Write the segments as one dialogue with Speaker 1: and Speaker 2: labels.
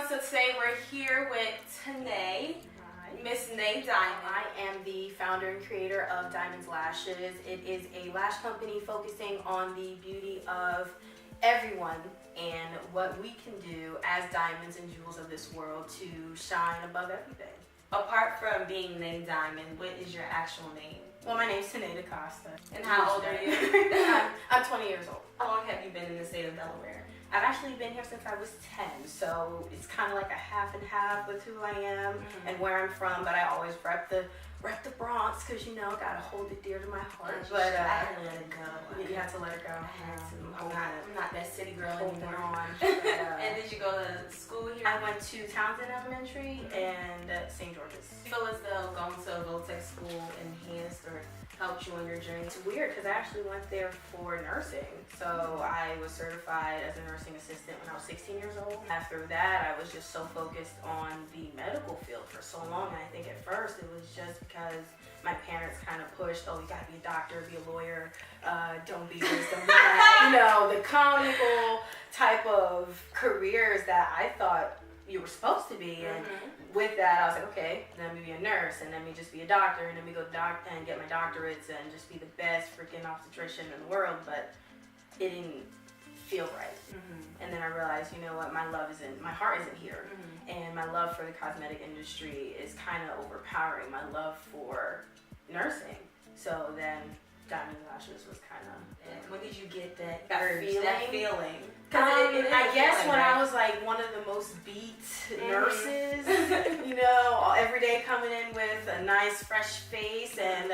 Speaker 1: So today we're here with Tanee, Miss Nay Diamond.
Speaker 2: I am the founder and creator of Diamonds Lashes. It is a lash company focusing on the beauty of everyone and what we can do as diamonds and jewels of this world to shine above everything.
Speaker 1: Apart from being Nay Diamond, what is your actual name?
Speaker 2: Well, my name's Tanee DeCosta.
Speaker 1: And how old are you?
Speaker 2: I'm 20 years old.
Speaker 1: How long have you been in the state of Delaware?
Speaker 2: I've actually been here since I was 10, so it's kind of like a half and half with who I am and where I'm from, but I always rep the Bronx because, you know, gotta hold it dear to my heart.
Speaker 1: But I had to let it go.
Speaker 2: You had to let it go.
Speaker 1: I had to. I'm not that city girl anymore.
Speaker 2: On.
Speaker 1: And did you go to school here?
Speaker 2: I went to Townsend Elementary and St. George's.
Speaker 1: Do you feel as though going to a Voltech school enhanced or helped you on your journey?
Speaker 2: It's weird because I actually went there for nursing. So I was certified as a nursing assistant when I was 16 years old. After that, I was just so focused on the medical field for so long. And I think at first it was just because my parents kind of pushed, oh, you gotta be a doctor, be a lawyer, don't be this, don't be that. You know, the comical type of careers that I thought you were supposed to be. And with that, I was like, okay, let me be a nurse, and let me just be a doctor, and let me go and get my doctorates, and just be the best freaking obstetrician in the world. But it didn't feel right. And then I realized, you know what, my heart isn't here, and my love for the cosmetic industry is kind of overpowering my love for nursing. So then Diamond Lashes was kind of.
Speaker 1: When did you get that
Speaker 2: urge,
Speaker 1: that feeling?
Speaker 2: I guess when I was like one of the most beat nurses, you know, every day coming in with a nice fresh face, and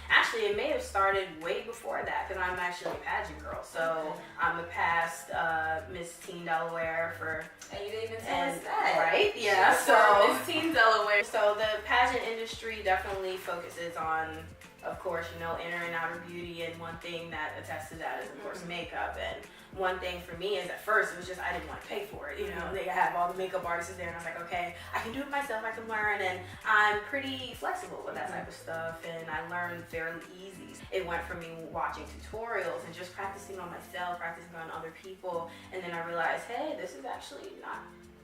Speaker 2: actually it may have started way before that because I'm actually a pageant girl. So I'm a past Miss Teen Delaware for.
Speaker 1: And you didn't even tell us that.
Speaker 2: Right? Yeah.
Speaker 1: So Miss Teen Delaware.
Speaker 2: So the pageant industry definitely focuses on, of course, you know, inner and outer beauty, and one thing that attests to that is, of course, makeup. And one thing for me is at first it was just I didn't want to pay for it. You know, they have all the makeup artists there, and I was like, okay, I can do it myself, I can learn, and I'm pretty flexible with that type of stuff, and I learned fairly easy. It went from me watching tutorials and just practicing on myself, practicing on other people, and then I realized, hey, this is actually not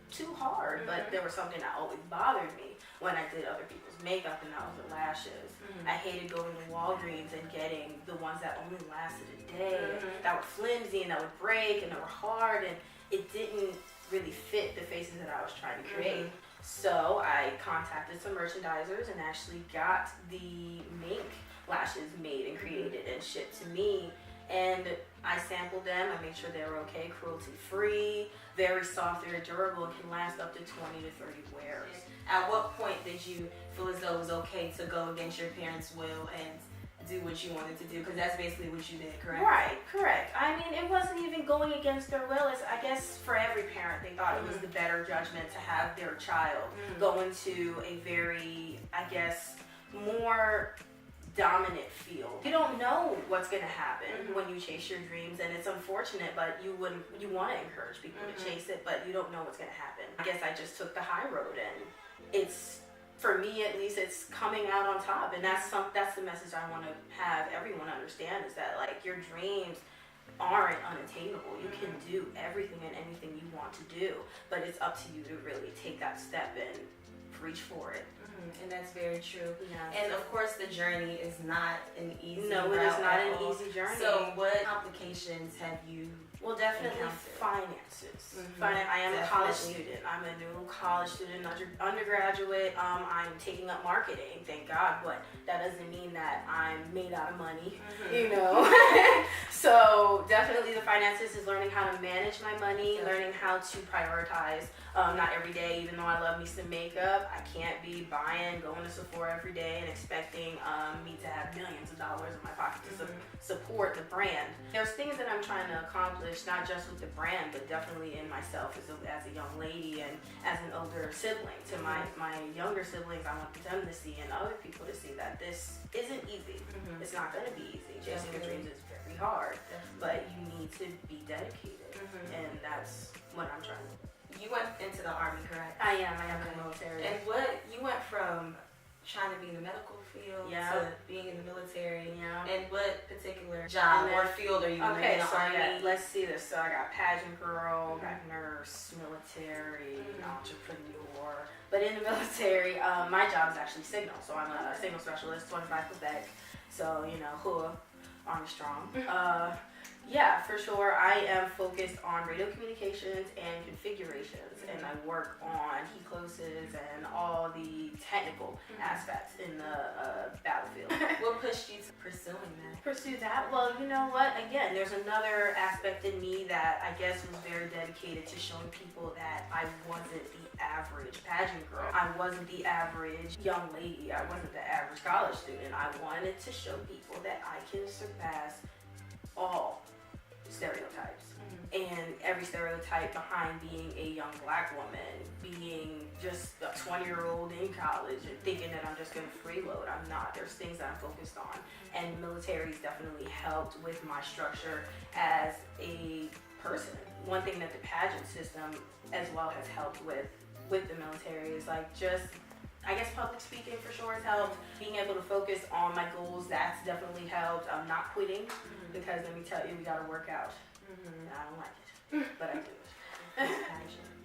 Speaker 2: too hard, but there was something that always bothered me when I did other people's makeup, and that was the lashes. I hated going to Walgreens and getting the ones that only lasted a day, that were flimsy and that would break and that were hard, and it didn't really fit the faces that I was trying to create. So I contacted some merchandisers and actually got the mink lashes made and created and shipped to me. And I sampled them, I made sure they were okay, cruelty-free, very soft, very durable, and can last up to 20 to 30 wears.
Speaker 1: At what point did you feel as though it was okay to go against your parents' will and do what you wanted to do? Because that's basically what you did, correct?
Speaker 2: Right, correct. I mean, it wasn't even going against their will. It's, I guess for every parent, they thought it was the better judgment to have their child go into a very, I guess, more dominant field. You don't know what's going to happen when you chase your dreams, and it's unfortunate, but you want to encourage people to chase it, but you don't know what's going to happen. I guess I just took the high road, and it's, for me at least, it's coming out on top, and that's the message I want to have everyone understand, is that like your dreams aren't unattainable. You can do everything and anything you want to do, but it's up to you to really take that step and reach for it.
Speaker 1: And that's very true.
Speaker 2: Yeah.
Speaker 1: And of course, the journey is not an easy.
Speaker 2: No, it is not an easy journey.
Speaker 1: So, what complications have you?
Speaker 2: Well, definitely finances. I am a college student. I'm a new college student, undergraduate. I'm taking up marketing, thank God, but that doesn't mean that I'm made out of money, you know. So definitely the finances is learning how to manage my money, learning how to prioritize. Not every day, even though I love me some makeup, I can't be going to Sephora every day and expecting me to have millions of dollars in my pocket to support the brand. There's things that I'm trying to accomplish, not just with the brand, but definitely in myself as a young lady and as an older sibling. To my younger siblings, I want them to see and other people to see that this isn't easy. It's not going to be easy. Chasing your dreams is very hard, but you need to be dedicated, and that's what I'm trying to do.
Speaker 1: You went into the Army, correct?
Speaker 2: I am in the military.
Speaker 1: And you went from trying to be in the medical field
Speaker 2: Yeah.
Speaker 1: to being in the military.
Speaker 2: Yeah.
Speaker 1: And what particular job or field are you in?
Speaker 2: Okay,
Speaker 1: in the
Speaker 2: so
Speaker 1: Army?
Speaker 2: let's see this. So I got pageant girl, got nurse, military, entrepreneur. But in the military, my job is actually signal. So I'm a signal specialist, 25 Quebec. So, you know, Army strong. Yeah, for sure. I am focused on radio communications and configurations, and I work on heat closes and all the technical aspects in the battlefield.
Speaker 1: What pushed you to pursuing that?
Speaker 2: Pursue that? Well, you know what? Again, there's another aspect in me that I guess was very dedicated to showing people that I wasn't the average pageant girl. I wasn't the average young lady. I wasn't the average college student. I wanted to show people that I can surpass all stereotypes and every stereotype behind being a young black woman, being just a 20-year-old in college and thinking that I'm just going to freeload. I'm not. There's things that I'm focused on, and military's definitely helped with my structure as a person. One thing that the pageant system as well has helped with the military is like just, I guess, public speaking for sure has helped. Being able to focus on my goals, that's definitely helped. I'm not quitting because let me tell you, we gotta work out. I don't like it, but I do it.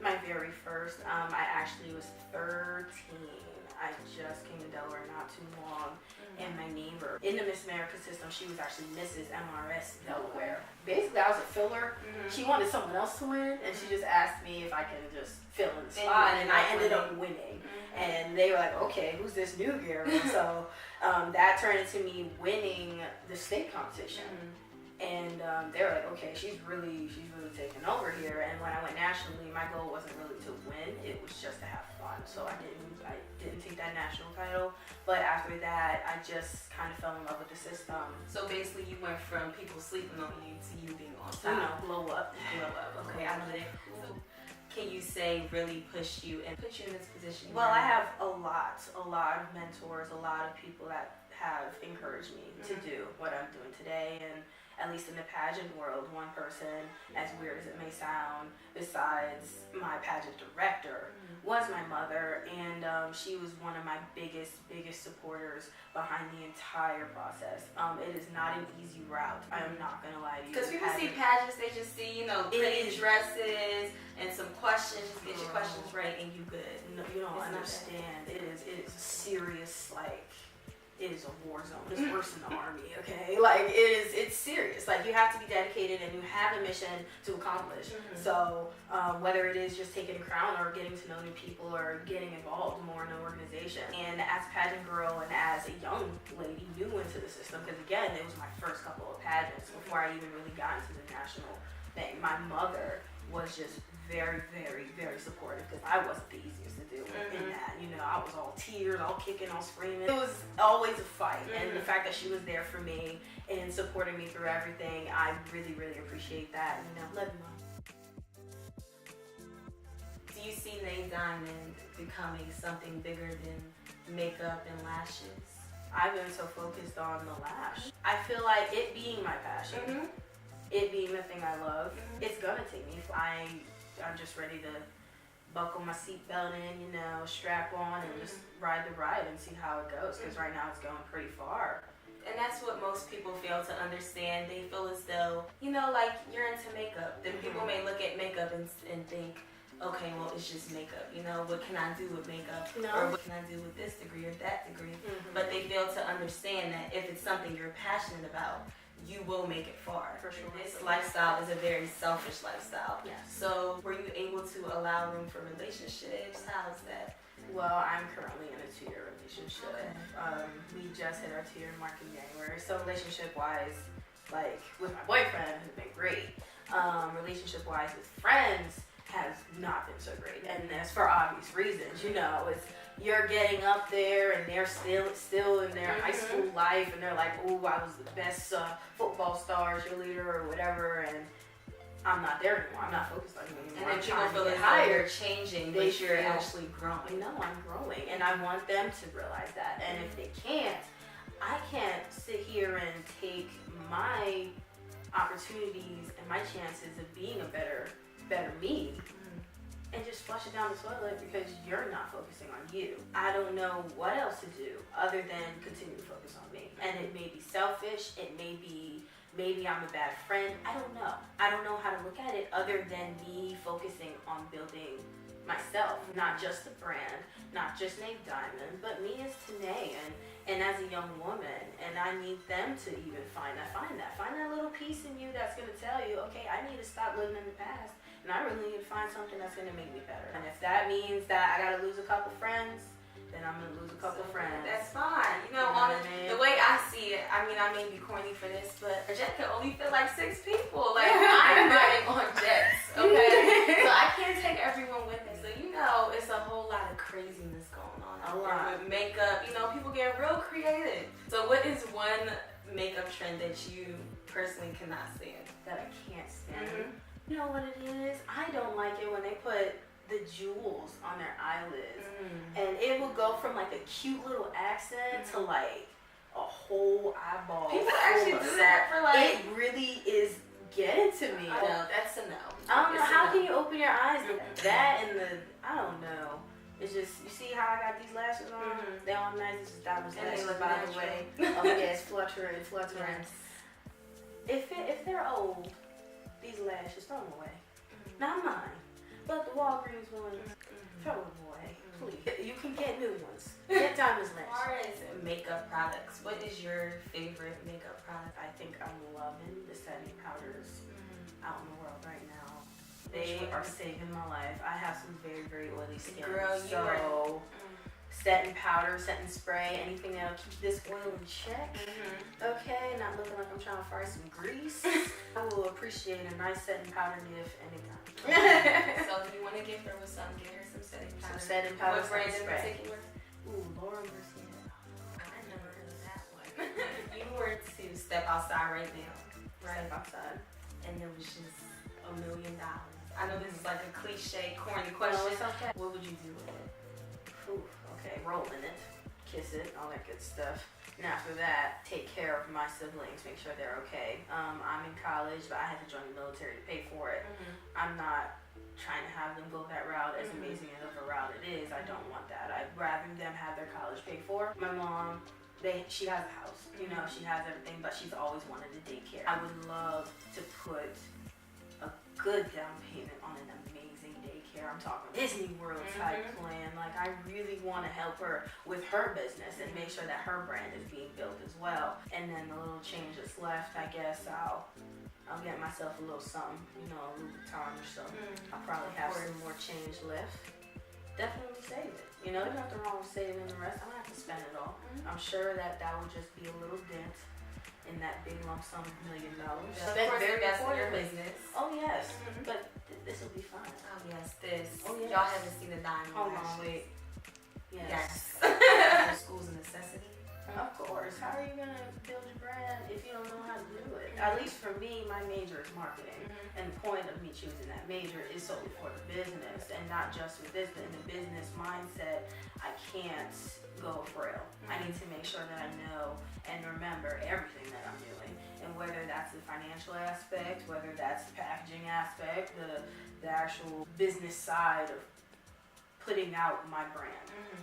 Speaker 2: My very first, I actually was 13. I just came to Delaware not too long, and my neighbor in the Miss America system, she was actually Mrs. MRS Delaware. Basically, I was a filler. She wanted someone else to win, and she just asked me if I can just fill in the spot, and I ended up winning. And they were like, okay, who's this new girl? So that turned into me winning the state competition. And they were like, okay, she's really taking over here. And when I went nationally, my goal wasn't really to win; it was just to have fun. So I didn't take that national title. But after that, I just kind of fell in love with the system.
Speaker 1: So basically, you went from people sleeping on you to you being on top.
Speaker 2: You know, blow up.
Speaker 1: Okay, I get it. So can you say really pushed you and put you in this position?
Speaker 2: Well, I have a lot of mentors, a lot of people that have encouraged me to do what I'm doing today. And at least in the pageant world, one person, as weird as it may sound, besides my pageant director, was my mother, and she was one of my biggest supporters behind the entire process. It is not an easy route. I am not gonna lie to you.
Speaker 1: Because people see pageants, they just see, pretty dresses and some questions. Just get your questions right, and you good.
Speaker 2: No, you don't understand. It is a serious, it is a war zone. It's worse than the army, okay? It's serious. You have to be dedicated and you have a mission to accomplish. So whether it is just taking a crown or getting to know new people or getting involved more in an organization. And as a pageant girl and as a young lady new into the system, because again, it was my first couple of pageants before I even really got into the national thing. My mother was just very, very, very supportive because I wasn't the easiest to deal with in that. I was all tears, all kicking, all screaming. It was always a fight. And the fact that she was there for me and supporting me through everything, I really, really appreciate that. Love you, Mom.
Speaker 1: Do you see Nate Diamond becoming something bigger than makeup and lashes?
Speaker 2: I've been so focused on the lash. I feel like it being my passion, it being the thing I love, it's gonna take me. I'm just ready to buckle my seatbelt in, strap on and just ride the ride and see how it goes. Because right now it's going pretty far.
Speaker 1: And that's what most people fail to understand. They feel as though, you're into makeup. Then people may look at makeup and think, okay, well, it's just makeup. What can I do with makeup?
Speaker 2: No.
Speaker 1: Or what can I do with this degree or that degree? But they fail to understand that if it's something you're passionate about, you will make it far.
Speaker 2: For sure.
Speaker 1: This lifestyle is a very selfish lifestyle.
Speaker 2: Yes.
Speaker 1: So were you able to allow room for relationships? How's that?
Speaker 2: Well, I'm currently in a 2-year relationship.
Speaker 1: Okay.
Speaker 2: We just hit our 2-year mark in January. So relationship-wise, with my boyfriend, has been great. Relationship-wise with friends has not been so great. And that's for obvious reasons. It's you're getting up there and they're still in their high school life and they're like, ooh, I was the best football star, cheerleader, or whatever, and I'm not there anymore. I'm not focused on you anymore.
Speaker 1: And
Speaker 2: I'm
Speaker 1: then
Speaker 2: trying
Speaker 1: people
Speaker 2: to
Speaker 1: feel
Speaker 2: get
Speaker 1: as though
Speaker 2: higher.
Speaker 1: you're changing, but you're actually growing.
Speaker 2: No, I'm growing, and I want them to realize that. And if they can't, I can't sit here and take my opportunities and my chances of being a better me and just flush it down the toilet because you're not focusing on you. I don't know what else to do other than continue to focus on me. And it may be selfish, it may be maybe I'm a bad friend, I don't know. I don't know how to look at it other than me focusing on building myself, not just the brand, not just Nate Diamond, but me as Tanee and as a young woman. And I need them to even find that little piece in you that's gonna tell you, okay, I need to stop living in the past. And I really need to find something that's going to make me better. And if that means that I got to lose a couple friends, then I'm going to lose a couple friends.
Speaker 1: That's fine. You know, the way I see it, I mean, I may be corny for this, but a jet can only fit like 6 people. Like, I'm riding on jets, okay? So I can't take everyone with me. So, you know, it's a whole lot of craziness going on out there with makeup. You know, people get real creative. So what is one makeup trend that you personally cannot stand?
Speaker 2: That I can't stand? You know what it is? I don't like it when they put the jewels on their eyelids. And it will go from like a cute little accent to like a whole eyeball.
Speaker 1: People actually do that for like...
Speaker 2: It really is getting to me.
Speaker 1: No, that's a no.
Speaker 2: I don't know, how can you open your eyes? That and the, I don't know. It's just, you see how I got these lashes on? They're all nice. It's just diamond lashes, by the way. Oh yes, fluttering. If they're old, these lashes, throw them away. Not mine, but the Walgreens ones, throw them away, please. You can get new ones. Get diamond lashes.
Speaker 1: As far as makeup products, what is your favorite makeup product?
Speaker 2: I think I'm loving the setting powders out in the world right now. They are saving my life. I have some very, very oily skin.
Speaker 1: Girl,
Speaker 2: so setting powder, setting spray, anything that'll keep this oil in check. Okay, not looking like I'm trying to fry some grease. I will appreciate a nice setting powder gift anytime.
Speaker 1: So if you want to gift her with some, get her some setting powder.
Speaker 2: Some setting powder.
Speaker 1: What brand in particular?
Speaker 2: Ooh, Laura Mercier.
Speaker 1: I never heard of that one. If you were to step outside right now,
Speaker 2: Step outside,
Speaker 1: and there was just $1 million. I know this is like a cliche, corny
Speaker 2: no,
Speaker 1: question.
Speaker 2: it's okay.
Speaker 1: What would you do with it?
Speaker 2: Ooh, okay, roll in it, kiss it, all that good stuff. And after that, take care of my siblings, make sure they're okay. I'm in college, but I had to join the military to pay for it. I'm not trying to have them go that route, as amazing as of a route it is. I don't want that. I'd rather them have their college paid for. My mom, she has a house, you know, she has everything, but she's always wanted a daycare. I would love to put a good down payment on an amazing daycare. I'm talking Disney World type plan. Like, I really want to help her with her business and make sure that her brand is being built as well. And then the little change that's left, I guess I'll get myself a little something, you know, a Louis Vuitton or something. I'll probably have some more change left. Definitely save it. You know, there's nothing wrong with saving the rest. I'm gonna have to spend it all. I'm sure that will just be a little dent in that big lump sum of $1 million.
Speaker 1: Of course, that's your business.
Speaker 2: Oh yes, but this will be fun.
Speaker 1: Oh yes, this.
Speaker 2: Oh yes.
Speaker 1: Y'all haven't seen the diamond.
Speaker 2: Hold on, wait. Yes.
Speaker 1: School's a necessity.
Speaker 2: Of course. How are you gonna build your brand if you don't know how to do it? At least for me, my major is marketing, and the point of me choosing that major is solely for the business, and not just with this, but in the business mindset, I can't go frail. I need to make sure that I know and remember everything that I'm doing, and whether that's the financial aspect, whether that's the packaging aspect, the actual business side of putting out my brand.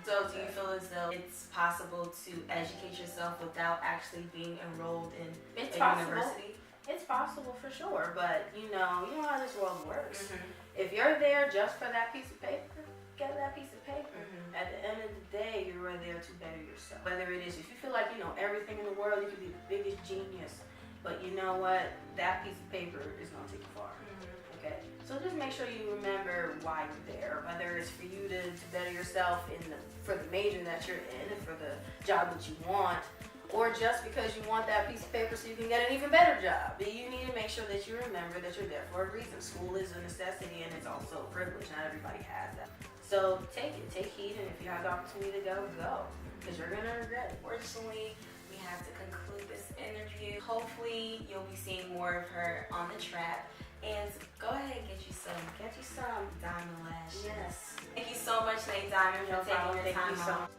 Speaker 1: So do you feel as though it's possible to educate yourself without actually being enrolled in a university?
Speaker 2: It's possible for sure, but you know how this world works. If you're there just for that piece of paper, get that piece of paper. At the end of the day, you're there to better yourself. Whether it is, if you feel like you know everything in the world, you could be the biggest genius, but you know what? That piece of paper is gonna take you far. Okay, so just make sure you remember why you're there, whether it's for you to better yourself for the major that you're in and for the job that you want, or just because you want that piece of paper so you can get an even better job. But you need to make sure that you remember that you're there for a reason. School is a necessity and it's also a privilege. Not everybody has that. So take heed, and if you have the opportunity to go, because you're gonna regret it.
Speaker 1: Unfortunately, we have to conclude this interview. Hopefully, you'll be seeing more of her on the T.R.A.P. And go ahead and get you some diamond lashes.
Speaker 2: Yes.
Speaker 1: Thank you so much, Nate Diamond, for taking your time out.